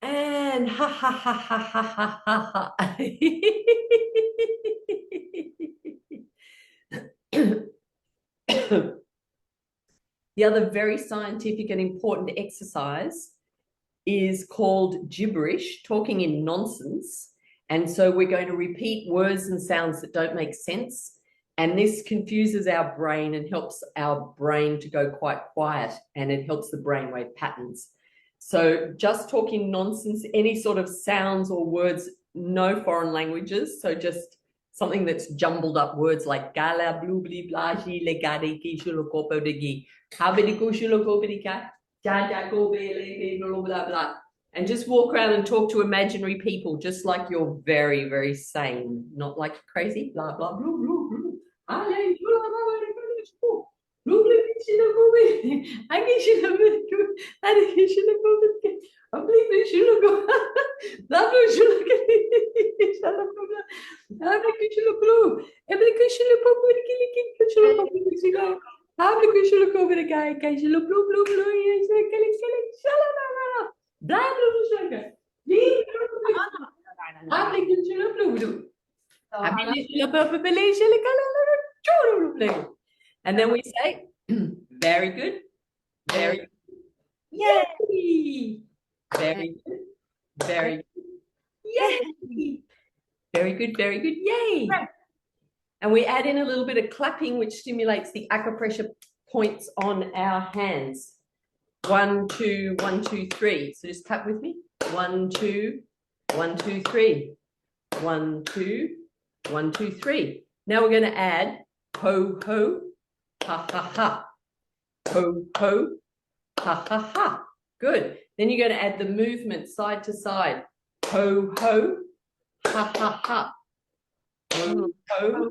And ha ha ha ha ha ha ha ha. The other very scientific and important exercise is called gibberish, talking in nonsense. And so we're going to repeat words and sounds that don't make sense. And this confuses our brain and helps our brain to go quite quiet, and it helps the brainwave patterns. So just talking nonsense, any sort of sounds or words, no foreign languages. So just something that's jumbled up words like gala, blue, bli, blaji, legade, kishulo, kopo, degi, habidi, kushulo, kopidika, blah, blah. And just walk around and talk to imaginary people, just like you're very, very sane, not like crazy, blah, blah, blah, blah, blah. And then we say, very good, very good, yay, very good, very good, yay, very good, yay. And we add in a little bit of clapping, which stimulates the acupressure points on our hands. 1, 2, 1, 2, 3. So just clap with me. 1, 2, 1, 2, 3. 1, 2, 1, 2, 3. Now we're going to add ho, ho, ha, ha, ha. Ho, ho, ha, ha, ha. Good. Then you're going to add the movement side to side. Ho, ho, ha, ha, ha. Ho, ho,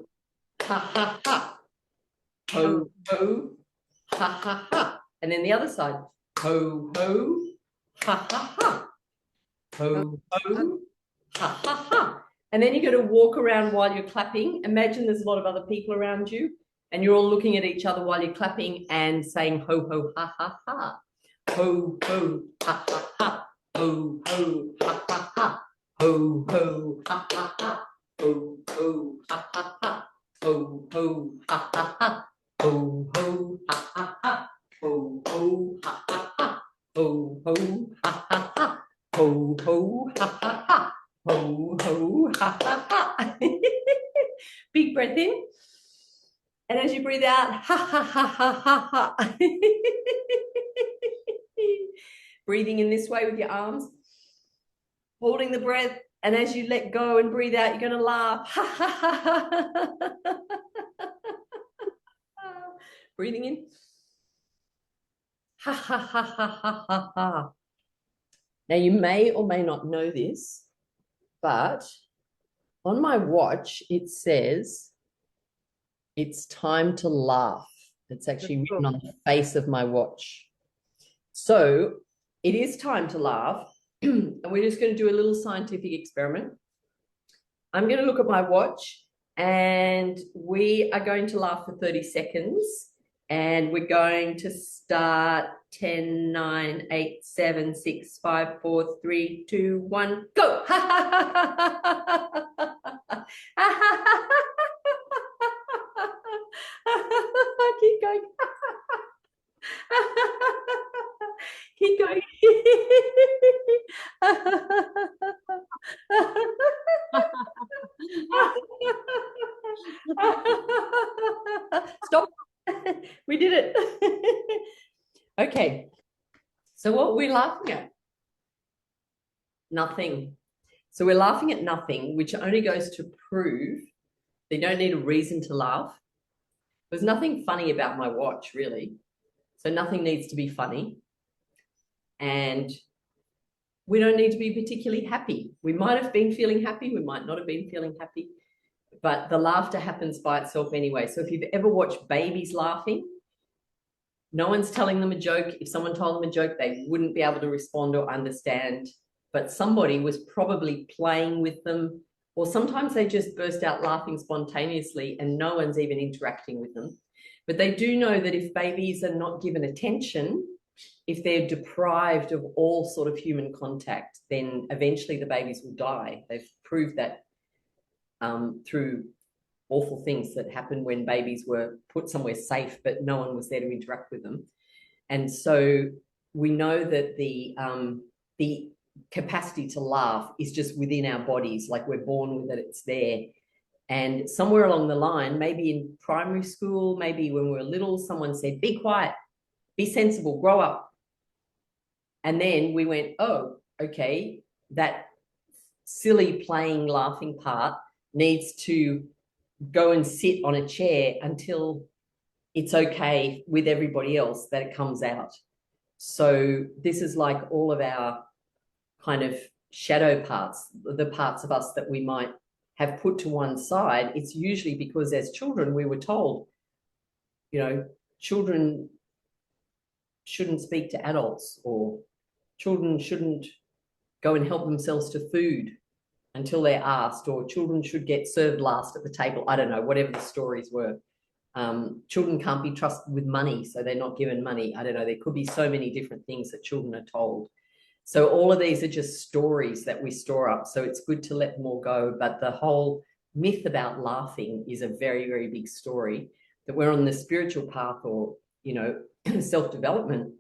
ha, ha, ha. Ho, ho, ha, ha, ha. And then the other side. Ho, ho, ha, ha, ha. Ho, ho, ha, ha, ha. And then you're going to walk around while you're clapping. Imagine there's a lot of other people around you, and you're all looking at each other while you're clapping and saying ho, ho, ha, ha, ha. Ho, ho, ha, ha, ha. Ho, ho, ha, ha, ha. Ho, ho, ha, ha, ha. Ho, ho, ha, ha, ha. Ho, ho, ha, ha, ha. Ho, ho, ha, ha, ha. Ho, ho, ha, ha, ha. Ho, ho, ha, ha, ha. Ho, ho, ha, ha, ha. Ho, ho, ha, ha, ha. Big breath in. And as you breathe out, ha, ha, ha, ha, ha, ha. Breathing in this way with your arms. Holding the breath. And as you let go and breathe out, you're going to laugh. Ha, ha, ha, ha. Breathing in. Ha, ha, ha, ha, ha, ha, ha. Now, you may or may not know this, but on my watch, it says it's time to laugh. It's actually written on the face of my watch. So it is time to laugh. And we're just going to do a little scientific experiment. I'm going to look at my watch, and we are going to laugh for 30 seconds. And we're going to start 10, 9, 8, 7, 6, 5, 4, 3, 2, 1, go. Keep going. Keep going. Stop. We did it. Okay. So what are we laughing at? Nothing. So we're laughing at nothing, which only goes to prove they don't need a reason to laugh. There's nothing funny about my watch, really. So nothing needs to be funny. And we don't need to be particularly happy. We might have been feeling happy. We might not have been feeling happy. But the laughter happens by itself anyway. So if you've ever watched babies laughing, no one's telling them a joke. If someone told them a joke, they wouldn't be able to respond or understand. But somebody was probably playing with them, or sometimes they just burst out laughing spontaneously and no one's even interacting with them. But they do know that if babies are not given attention, if they're deprived of all sort of human contact, then eventually the babies will die. They've proved that through awful things that happen when babies were put somewhere safe, but no one was there to interact with them. And so we know that the capacity to laugh is just within our bodies, like we're born with it, it's there. And somewhere along the line, maybe in primary school, maybe when we were little, someone said, be quiet, be sensible, grow up. And then we went, oh, okay, that silly playing, laughing part needs to go and sit on a chair until it's okay with everybody else that it comes out. So this is like all of our kind of shadow parts, the parts of us that we might have put to one side. It's usually because as children we were told, you know, children shouldn't speak to adults, or children shouldn't go and help themselves to food until they're asked, or children should get served last at the table. I don't know, whatever the stories were. Children can't be trusted with money, so they're not given money. I don't know, there could be so many different things that children are told. So all of these are just stories that we store up. So it's good to let them all go. But the whole myth about laughing is a very, very big story, that we're on the spiritual path, or, you know, self-development,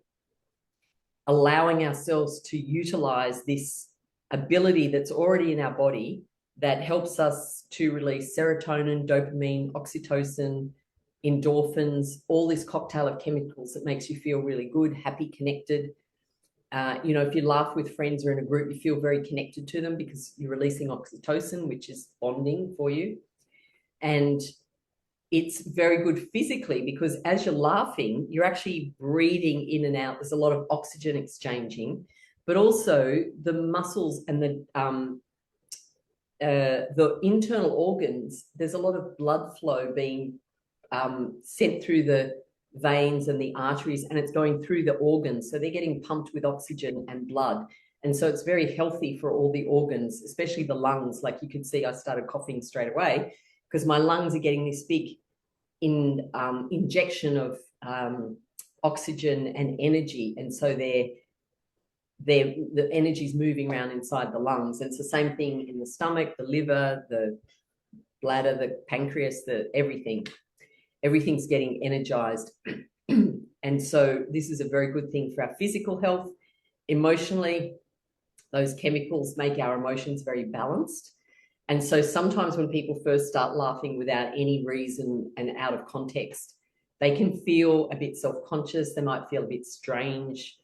allowing ourselves to utilize this ability that's already in our body that helps us to release serotonin, dopamine, oxytocin, endorphins, all this cocktail of chemicals that makes you feel really good, happy, connected. You know, if you laugh with friends or in a group, you feel very connected to them because you're releasing oxytocin, which is bonding for you. And it's very good physically because as you're laughing, you're actually breathing in and out. There's a lot of oxygen exchanging, but also the muscles and the internal organs, there's a lot of blood flow being sent through the veins and the arteries, and it's going through the organs. So they're getting pumped with oxygen and blood. And so it's very healthy for all the organs, especially the lungs. Like you could see, I started coughing straight away because my lungs are getting this big injection of oxygen and energy. And so the energy is moving around inside the lungs. And it's the same thing in the stomach, the liver, the bladder, the pancreas, everything's getting energized. And so this is a very good thing for our physical health. Emotionally, those chemicals make our emotions very balanced. And so sometimes when people first start laughing without any reason and out of context, they can feel a bit self-conscious. They might feel a bit strange.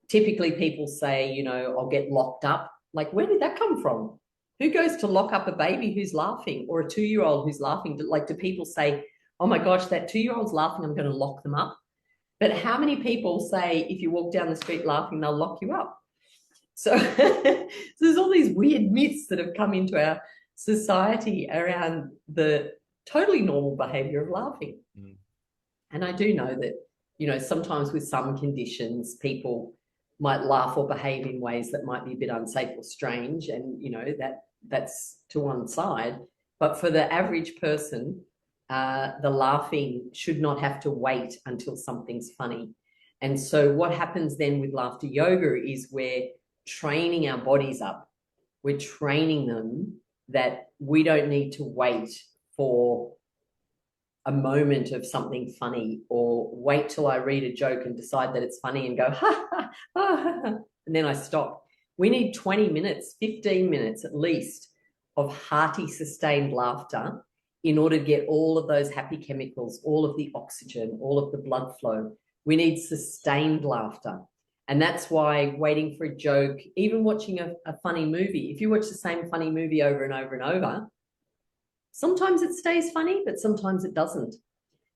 Typically people say, you know, I'll get locked up. Like, where did that come from? Who goes to lock up a baby who's laughing, or a 2-year-old who's laughing? Like, do people say, oh my gosh, that 2-year-old's laughing, I'm going to lock them up? But how many people say if you walk down the street laughing, they'll lock you up? So, so there's all these weird myths that have come into our society around the totally normal behavior of laughing. And I do know that, you know, sometimes with some conditions, people might laugh or behave in ways that might be a bit unsafe or strange. And, you know, that's to one side. But for the average person, the laughing should not have to wait until something's funny. And so what happens then with laughter yoga is we're training our bodies up. We're training them that we don't need to wait for a moment of something funny, or wait till I read a joke and decide that it's funny and go, ha, ha, ha, ha, and then I stop. We need 20 minutes, 15 minutes at least of hearty, sustained laughter in order to get all of those happy chemicals, all of the oxygen, all of the blood flow. We need sustained laughter. And that's why waiting for a joke, even watching a funny movie, if you watch the same funny movie over and over and over, sometimes it stays funny, but sometimes it doesn't.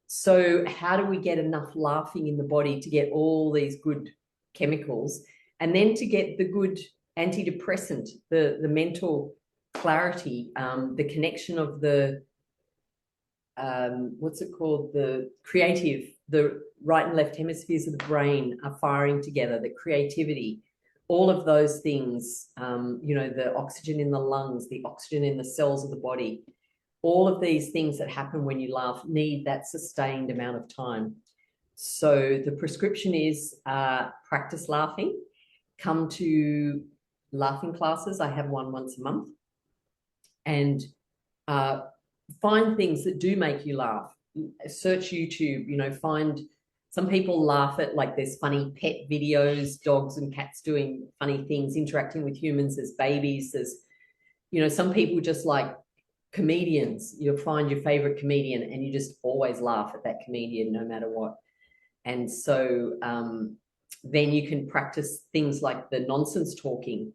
So how do we get enough laughing in the body to get all these good chemicals, and then to get the good antidepressant, the mental clarity, the connection of the, what's it called? The creative, the right and left hemispheres of the brain are firing together, the creativity, all of those things, you know, the oxygen in the lungs, the oxygen in the cells of the body, all of these things that happen when you laugh need that sustained amount of time. So the prescription is practice laughing. Come to laughing classes. I have one once a month. And find things that do make you laugh. Search YouTube, find some people laugh at, like, there's funny pet videos, dogs and cats doing funny things, interacting with humans as babies. There's, some people just like comedians. You'll find your favorite comedian and you just always laugh at that comedian no matter what. And so then you can practice things like the nonsense talking.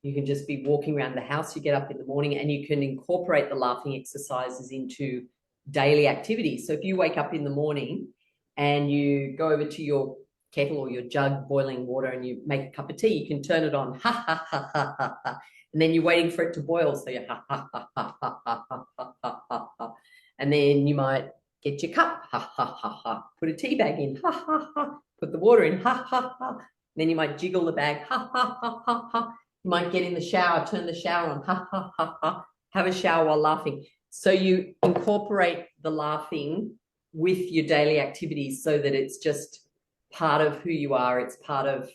You can just be walking around the house. You get up in the morning and you can incorporate the laughing exercises into daily activities. So if you wake up in the morning and you go over to your kettle or your jug boiling water and you make a cup of tea, you can turn it on, ha, ha, ha, ha, ha, ha. And then you're waiting for it to boil. So you're ha, ha, ha, ha, ha, ha, ha, ha, ha, ha. And then you might get your cup, ha, ha, ha, ha. Put a tea bag in, ha, ha, ha. Put the water in, ha, ha, ha. And then you might jiggle the bag, ha, ha, ha, ha, ha. You might get in the shower, turn the shower on, ha, ha, ha, ha. Have a shower while laughing. So you incorporate the laughing with your daily activities so that it's just part of who you are. It's part of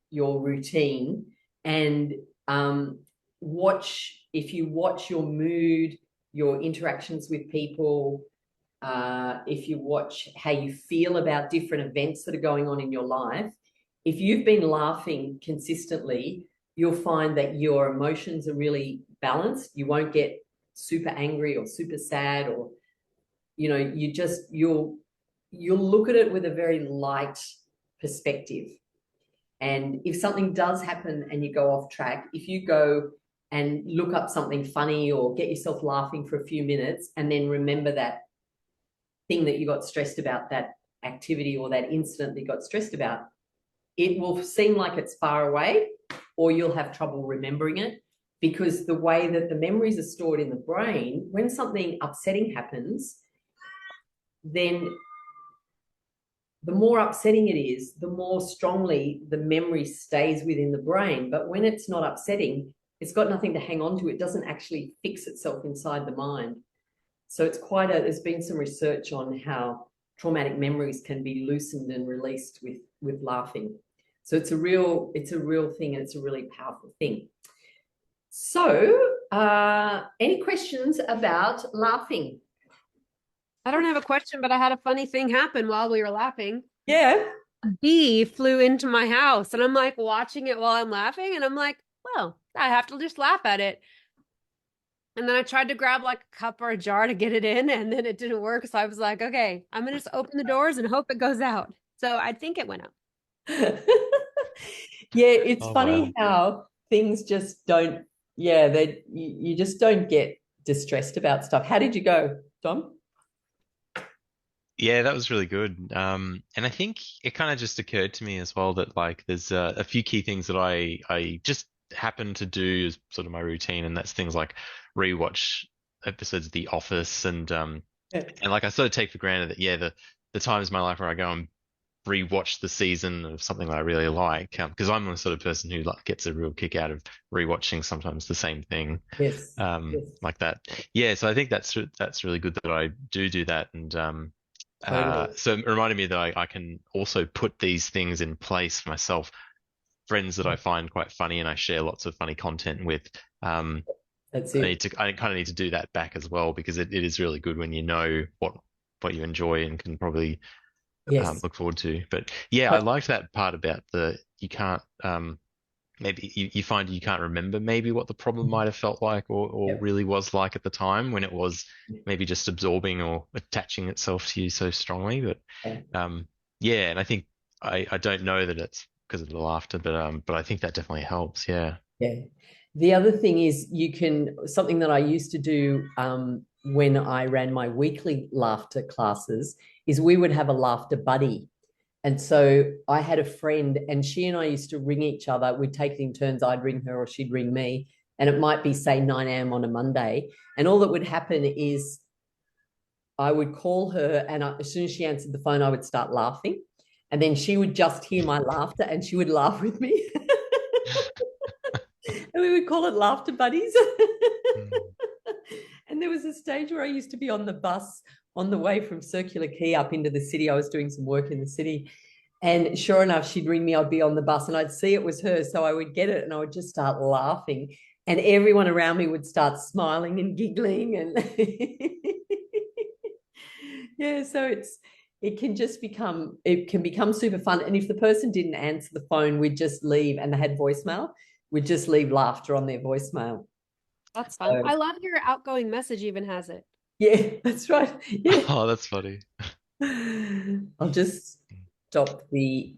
your routine. And if you watch your mood, your interactions with people, if you watch how you feel about different events that are going on in your life, if you've been laughing consistently, you'll find that your emotions are really balanced. You won't get super angry or super sad, or you'll look at it with a very light perspective. And if something does happen and you go off track, if you go and look up something funny or get yourself laughing for a few minutes and then remember that thing that you got stressed about, that activity or that incident that you got stressed about, it will seem like it's far away, or you'll have trouble remembering it, because the way that the memories are stored in the brain, when something upsetting happens, then the more upsetting it is, the more strongly the memory stays within the brain. But when it's not upsetting, it's got nothing to hang on to. It doesn't actually fix itself inside the mind. So it's there's been some research on how traumatic memories can be loosened and released with laughing. So it's a real thing, and it's a really powerful thing. So any questions about laughing? I don't have a question, but I had a funny thing happen while we were laughing. Yeah. A bee flew into my house, and I'm like watching it while I'm laughing, and I'm like, well, I have to just laugh at it. And then I tried to grab like a cup or a jar to get it in, and then it didn't work. So I was like, okay, I'm gonna just open the doors and hope it goes out. So I think it went out. Yeah, it's funny wow. how things just don't, you just don't get distressed about stuff. How did you go, Tom? Yeah, that was really good. And I think it kind of just occurred to me as well that like there's a few key things that I just happen to do as sort of my routine, and that's things like rewatch episodes of The Office, Yeah. and like I sort of take for granted that the times in my life where I go and rewatch the season of something that I really like, because I'm the sort of person who like gets a real kick out of rewatching sometimes the same thing, Yes. Yes. like that. Yeah, so I think that's really good that I do that, and Totally. so it reminded me that I can also put these things in place for myself. Friends that I find quite funny and I share lots of funny content with. That's I it. kind of need to do that back as well, because it is really good when you know what you enjoy and can probably Yes. look forward to. But yeah, I liked that part about you can't maybe you find you can't remember maybe what the problem might have felt like or Yep. really was like at the time when it was maybe just absorbing or attaching itself to you so strongly. But Yeah. yeah, and I think I don't know that it's because of the laughter, but I think that definitely helps. Yeah. Yeah. The other thing is something that I used to do when I ran my weekly laughter classes is we would have a laughter buddy. And so I had a friend, and she and I used to ring each other. We'd take it in turns. I'd ring her or she'd ring me. And it might be, say, 9 a.m. on a Monday. And all that would happen is I would call her, and as soon as she answered the phone, I would start laughing. And then she would just hear my laughter and she would laugh with me. And we would call it laughter buddies. Mm. And there was a stage where I used to be on the bus on the way from Circular Quay up into the city. I was doing some work in the city. And sure enough, she'd ring me, I'd be on the bus and I'd see it was her. So I would get it and I would just start laughing. And everyone around me would start smiling and giggling. And yeah, so it can become super fun. And if the person didn't answer the phone, we'd just leave, and they had voicemail, we'd just leave laughter on their voicemail. That's fun. I love your outgoing message even has it. Yeah, that's right. Yeah. Oh, that's funny. I'll just stop the